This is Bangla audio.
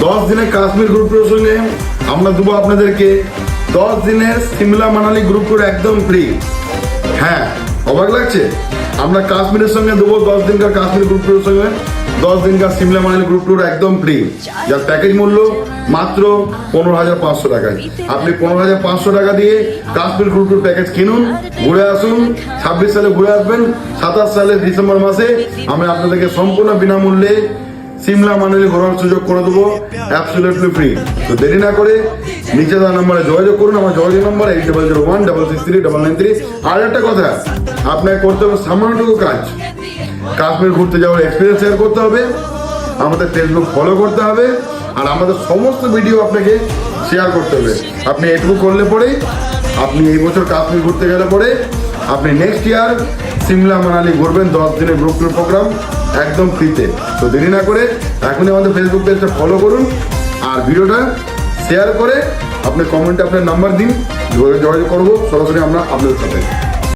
10 দিনের কাশ্মীর গ্রুপ ট্যুরের সঙ্গে আমরা দেবো আপনাদেরকে 10 দিনের সিমলা মানালি গ্রুপ ট্যুর একদম ফ্রি। হ্যাঁ, অবাক লাগছে? আমরা কাশ্মীরের সঙ্গে দেবো 10 দিনকার কাশ্মীর গ্রুপ ট্যুরের সঙ্গে 10 দিনকার সিমলা মানালি গ্রুপ ট্যুর একদম ফ্রি, যার প্যাকেজ মূল্য মাত্র 15,500 টাকায়। আপনি 15,500 টাকা দিয়ে কাশ্মীর গ্রুপ ট্যুর প্যাকেজ কিনুন, ঘুরে আসুন। 26 সালে ঘুরে আসবেন, 27 সালের ডিসেম্বর মাসে আমরা আপনাদেরকে সম্পূর্ণ বিনামূল্যে সিমলা মানালি ঘোরার সুযোগ করে দেবো, অ্যাবসলিউটলি ফ্রি। তো দেরি না করে নিচে দেওয়া নম্বরে যোগাযোগ করুন। আমার যোগাযোগ নম্বর 8001663993। আর একটা কথা, আপনাকে করতে হবে সামান্যটুকু কাজ। কাশ্মীর ঘুরতে যাওয়ার এক্সপিরিয়েন্স শেয়ার করতে হবে, আমাদের ফেসবুক ফলো করতে হবে, আর আমাদের সমস্ত ভিডিও আপনাকে শেয়ার করতে হবে। আপনি এটুকু করলে পরেই আপনি এই বছর কাশ্মীর ঘুরতে গেলে পরে আপনি নেক্সট ইয়ার সিমলা মানালি ঘুরবেন 10 দিনের গ্রুপ ট্যুর প্রোগ্রাম একদম ফ্রিতে। তো দেরি না করে এখনই আমাদের ফেসবুক পেজটা ফলো করুন, আর ভিডিওটা শেয়ার করে আপনি কমেন্টে আপনার নাম্বার দিন, যোগাযোগ করবো সরাসরি আমরা আপনাদের সাথে।